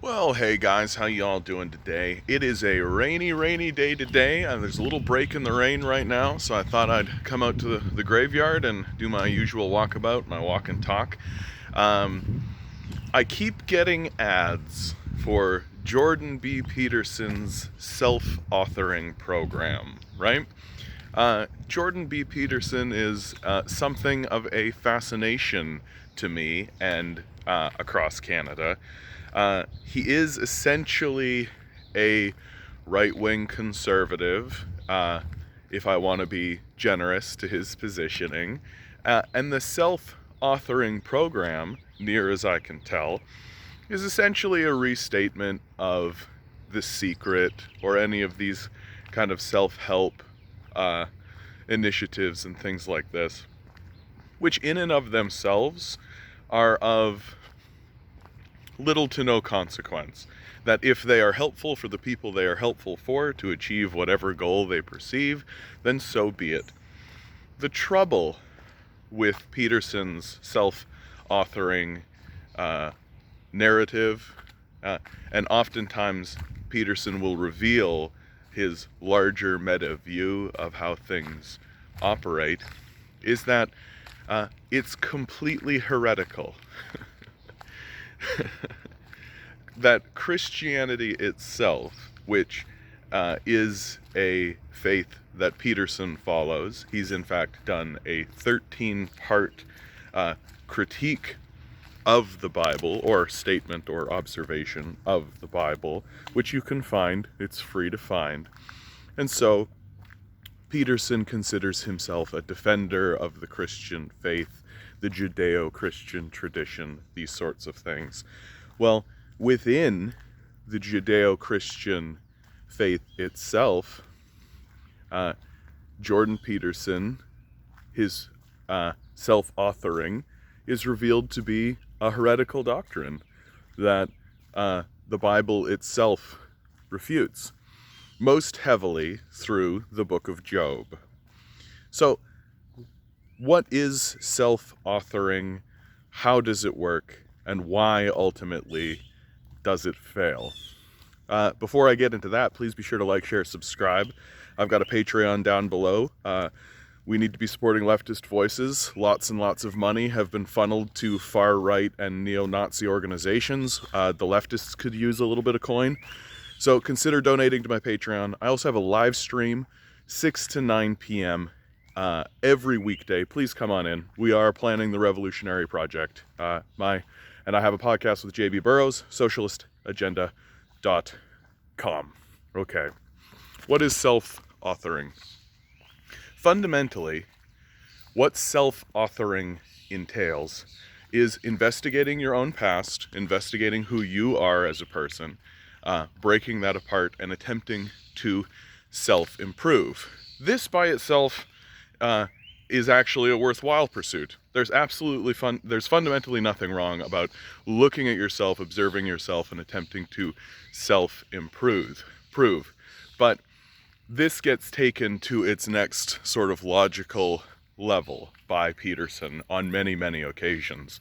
Well, hey guys, how y'all doing today? It is a rainy day today. There's a little break in the rain right now, so I thought I'd come out to the graveyard and do my usual walkabout, my walk and talk. Um, I keep getting ads for Jordan B. Peterson's self-authoring program, right? Jordan B. Peterson is something of a fascination to me and across Canada. He is essentially a right wing conservative, if I want to be generous to his positioning. And the self authoring program, near as I can tell, is essentially a restatement of The Secret or any of these kind of self help uh, initiatives and things like this, which in and of themselves are of little to no consequence. That if they are helpful for the people they are helpful for to achieve whatever goal they perceive, then so be it. The trouble with Peterson's self-authoring narrative, and oftentimes Peterson will reveal his larger meta view of how things operate, is that it's completely heretical. That Christianity itself, which is a faith that Peterson follows, he's in fact done a 13-part critique of the Bible, or statement or observation of the Bible, which you can find, it's free to find. And so Peterson considers himself a defender of the Christian faith, the Judeo-Christian tradition, these sorts of things. Well, within the Judeo-Christian faith itself, Jordan Peterson, his self-authoring, is revealed to be a heretical doctrine that the Bible itself refutes, most heavily through the book of Job. So, what is self-authoring? How does it work? And why ultimately does it fail? Before I get into that, please be sure to like, share, subscribe. I've got a Patreon down below. We need to be supporting leftist voices. Lots and lots of money have been funneled to far-right and neo-Nazi organizations. The leftists could use a little bit of coin. So consider donating to my Patreon. I also have a live stream, 6 to 9 p.m. Every weekday. Please come on in. We are planning the Revolutionary Project. And I have a podcast with JB Burrows, socialistagenda.com. Okay. What is self-authoring? Fundamentally, what self-authoring entails is investigating your own past, investigating who you are as a person, breaking that apart and attempting to self-improve. This by itself is actually a worthwhile pursuit. There's fundamentally nothing wrong about looking at yourself, observing yourself, and attempting to self-improve. But this gets taken to its next sort of logical level by Peterson on many, many occasions,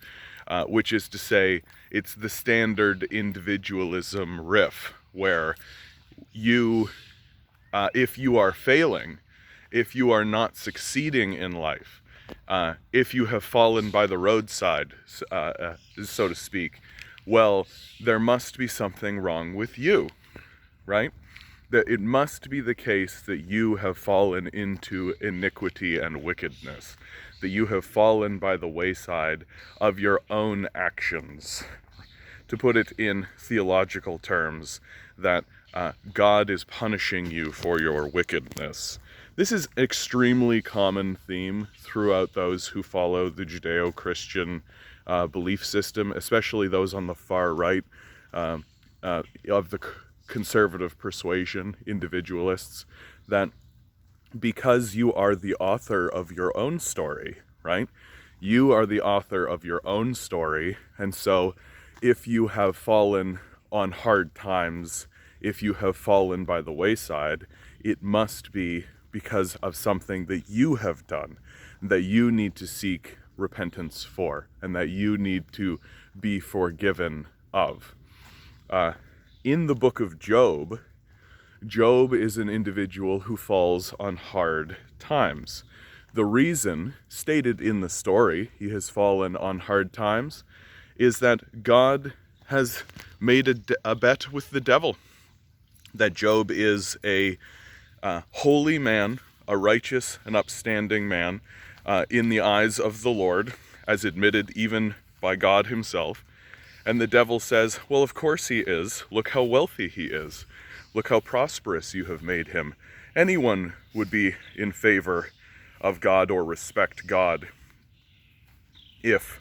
which is to say, it's the standard individualism riff, where you, if you are failing, if you are not succeeding in life, if you have fallen by the roadside, so to speak, well, there must be something wrong with you, right? That it must be the case that you have fallen into iniquity and wickedness, that you have fallen by the wayside of your own actions. To put it in theological terms, that God is punishing you for your wickedness. This is an extremely common theme throughout those who follow the Judeo-Christian belief system, especially those on the far right of the conservative persuasion, individualists, that because you are the author of your own story, right? You are the author of your own story, and so if you have fallen on hard times, if you have fallen by the wayside, it must be because of something that you have done, that you need to seek repentance for, and that you need to be forgiven of. In the book of Job, Job is an individual who falls on hard times. The reason stated in the story he has fallen on hard times is that God has made a bet with the devil, that Job is a holy man, a righteous and upstanding man in the eyes of the Lord, as admitted even by God himself. And the devil says, well, of course he is. Look how wealthy he is. Look how prosperous you have made him. Anyone would be in favor of God or respect God if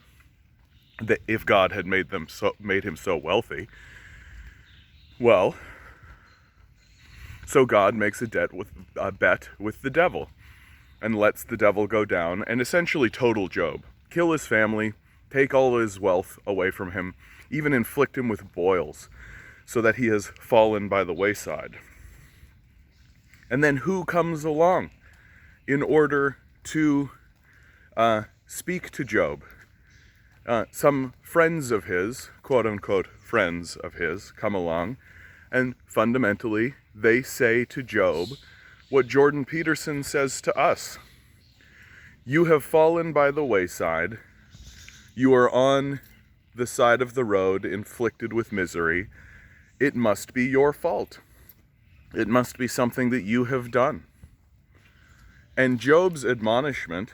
God had made him so wealthy. Well, so God makes a bet with the devil and lets the devil go down and essentially total Job, kill his family, take all his wealth away from him, even inflict him with boils, so that he has fallen by the wayside. And then who comes along in order to speak to Job? Some friends of his, quote-unquote friends of his, come along, and fundamentally they say to Job what Jordan Peterson says to us. You have fallen by the wayside. You are on the side of the road, inflicted with misery. It must be your fault. It must be something that you have done. And Job's admonishment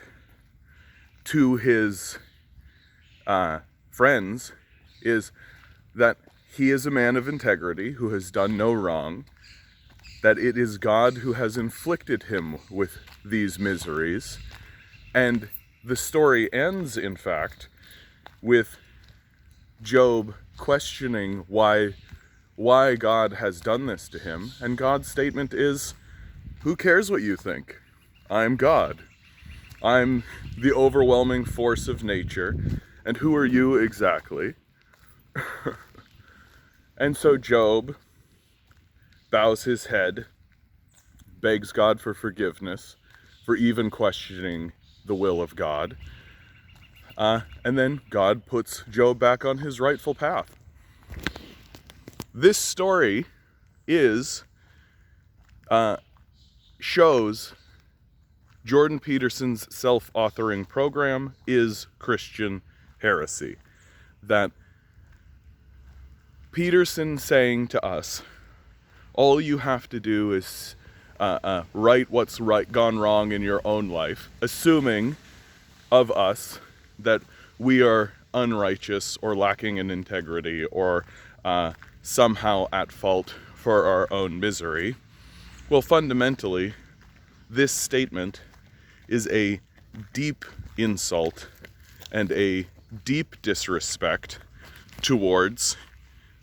to his friends is that he is a man of integrity who has done no wrong, that it is God who has inflicted him with these miseries. And the story ends, in fact, with Job questioning why God has done this to him. And God's statement is, who cares what you think? I'm God. I'm the overwhelming force of nature. And who are you exactly? And so Job bows his head, begs God for forgiveness for even questioning the will of God. And then God puts Job back on his rightful path. This story shows Jordan Peterson's self-authoring program is Christian heresy. That Peterson saying to us, all you have to do is write what's gone wrong in your own life, assuming of us that we are unrighteous or lacking in integrity or somehow at fault for our own misery. Well, fundamentally, this statement is a deep insult and a deep disrespect towards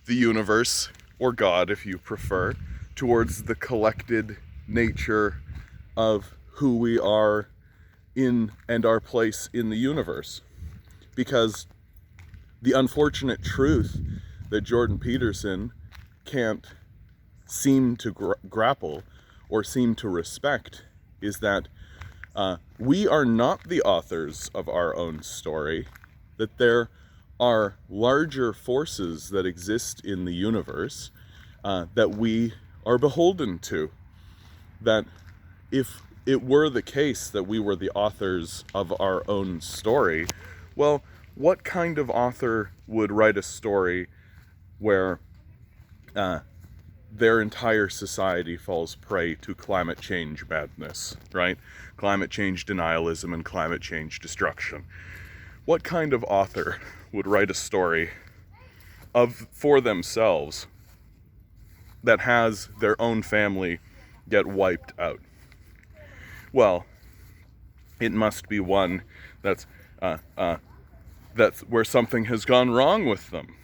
the universe, or God if you prefer, towards the collected nature of who we are in and our place in the universe. Because the unfortunate truth that Jordan Peterson can't seem to grapple or seem to respect is that we are not the authors of our own story, that there are larger forces that exist in the universe that we are beholden to. That if it were the case that we were the authors of our own story, well, what kind of author would write a story where their entire society falls prey to climate change madness, right? Climate change denialism and climate change destruction. What kind of author would write a story for themselves that has their own family get wiped out? Well, it must be one that's where something has gone wrong with them.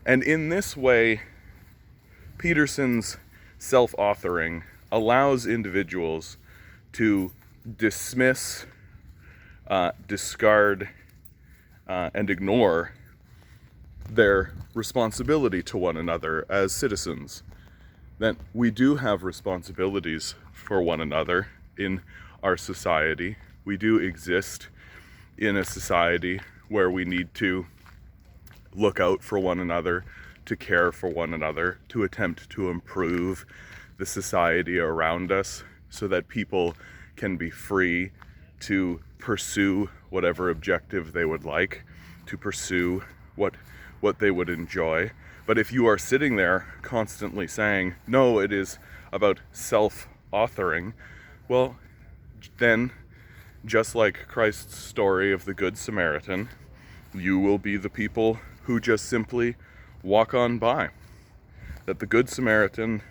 And in this way, Peterson's self-authoring allows individuals to dismiss, discard, and ignore their responsibility to one another as citizens. That we do have responsibilities for one another in our society. We do exist in a society where we need to look out for one another, to care for one another, to attempt to improve the society around us so that people can be free to pursue whatever objective they would like, to pursue what they would enjoy. But if you are sitting there constantly saying, no, it is about self-authoring, well, then, just like Christ's story of the Good Samaritan, you will be the people who just simply walk on by. That the Good Samaritan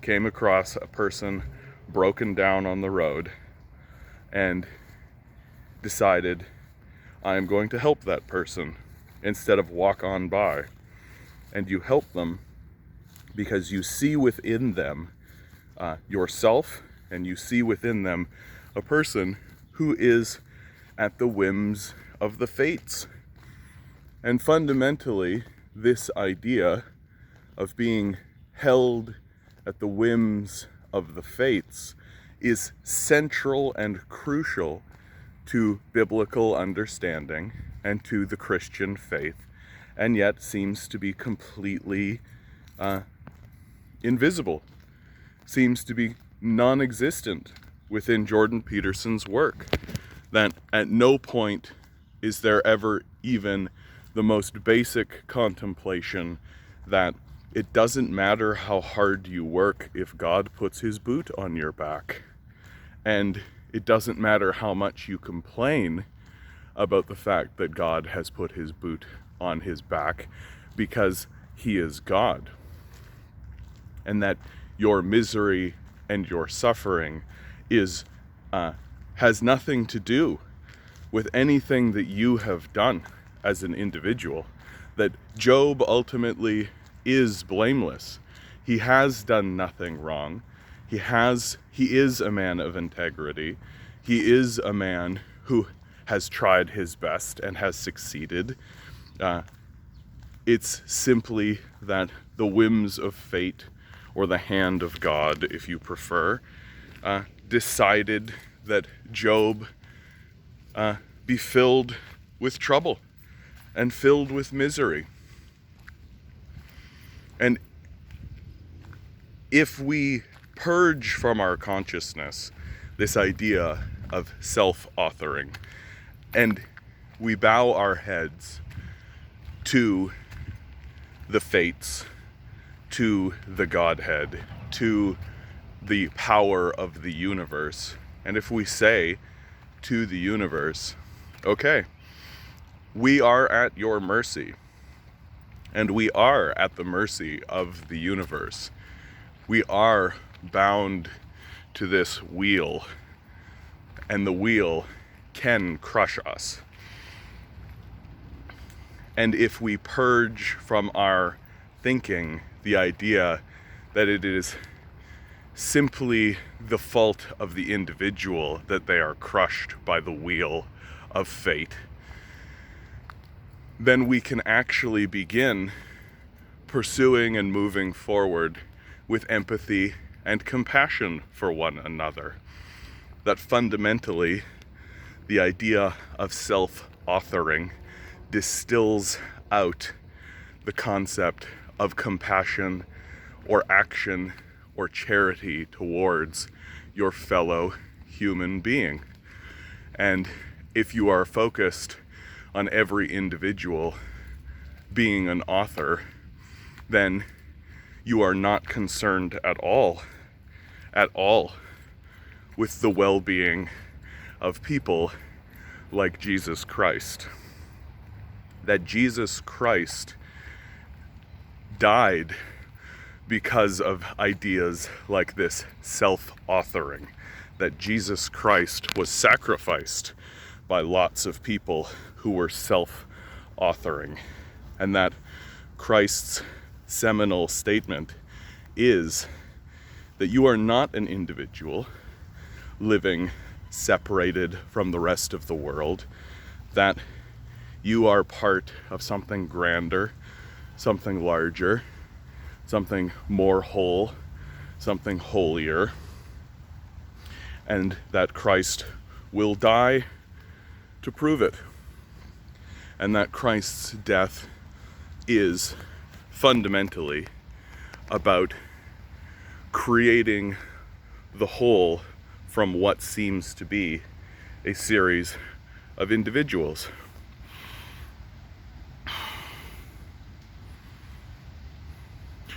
came across a person broken down on the road and decided, I am going to help that person instead of walk on by. And you help them because you see within them yourself, and you see within them a person who is at the whims of the fates. And fundamentally, this idea of being held at the whims of the fates is central and crucial to biblical understanding and to the Christian faith, and yet seems to be completely invisible, seems to be non-existent within Jordan Peterson's work. That at no point is there ever even the most basic contemplation that it doesn't matter how hard you work if God puts his boot on your back. And it doesn't matter how much you complain about the fact that God has put his boot on his back, because he is God. And that your misery and your suffering is has nothing to do with anything that you have done as an individual. That Job ultimately is blameless. He has done nothing wrong. He is a man of integrity. He is a man who has tried his best and has succeeded. It's simply that the whims of fate, or the hand of God, if you prefer, decided that Job be filled with trouble and filled with misery. And if we purge from our consciousness this idea of self-authoring, and we bow our heads to the fates, to the Godhead, to the power of the universe, and if we say to the universe, okay, we are at your mercy, and we are at the mercy of the universe. We are bound to this wheel, and the wheel can crush us. And if we purge from our thinking the idea that it is simply the fault of the individual that they are crushed by the wheel of fate, then we can actually begin pursuing and moving forward with empathy and compassion for one another. That fundamentally, the idea of self-authoring distills out the concept of compassion or action or charity towards your fellow human being. And if you are focused on every individual being an author, then you are not concerned at all with the well-being of people like Jesus Christ. That Jesus Christ died because of ideas like this self-authoring. That Jesus Christ was sacrificed by lots of people who were self-authoring. And that Christ's seminal statement is that you are not an individual living separated from the rest of the world, that you are part of something grander, something larger, something more whole, something holier, and that Christ will die to prove it, and that Christ's death is fundamentally about creating the whole from what seems to be a series of individuals.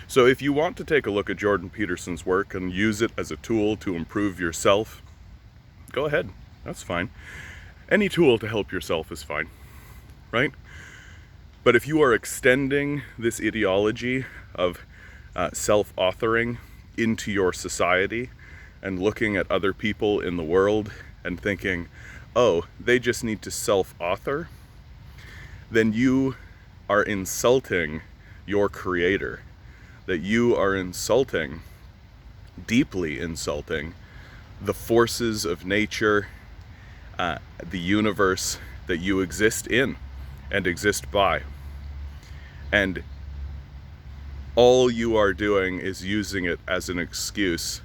So if you want to take a look at Jordan Peterson's work and use it as a tool to improve yourself, go ahead, that's fine. Any tool to help yourself is fine, right? But if you are extending this ideology of self-authoring into your society and looking at other people in the world and thinking, oh, they just need to self-author, then you are insulting your creator. That you are insulting, deeply insulting, the forces of nature, the universe that you exist in and exist by. And all you are doing is using it as an excuse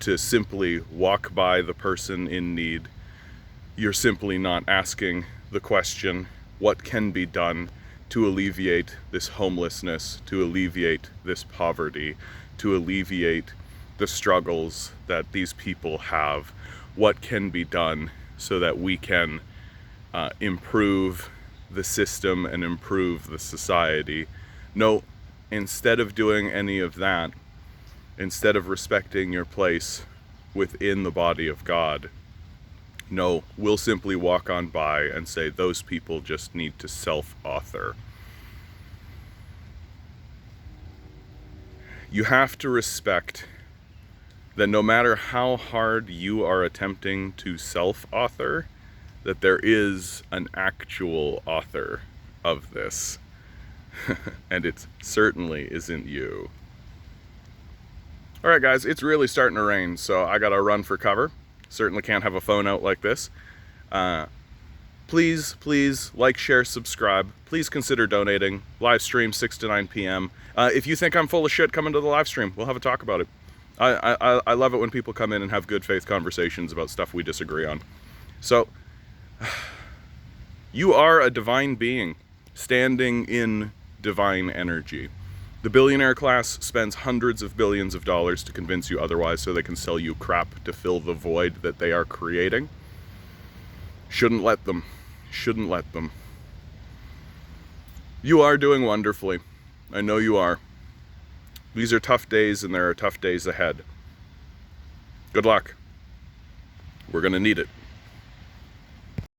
to simply walk by the person in need. You're simply not asking the question, what can be done to alleviate this homelessness, to alleviate this poverty, to alleviate the struggles that these people have? What can be done so that we can improve the system and improve the society? No, instead of doing any of that, instead of respecting your place within the body of God, no, we'll simply walk on by and say those people just need to self-author. You have to respect that no matter how hard you are attempting to self-author, that there is an actual author of this. And it certainly isn't you. Alright guys, it's really starting to rain, so I gotta run for cover. Certainly can't have a phone out like this. Please like, share, subscribe. Please consider donating. Live stream 6 to 9 p.m. If you think I'm full of shit, come into the live stream. We'll have a talk about it. I love it when people come in and have good faith conversations about stuff we disagree on. So, you are a divine being standing in divine energy. The billionaire class spends hundreds of billions of dollars to convince you otherwise so they can sell you crap to fill the void that they are creating. Shouldn't let them. Shouldn't let them. You are doing wonderfully. I know you are. These are tough days and there are tough days ahead. Good luck. We're gonna need it.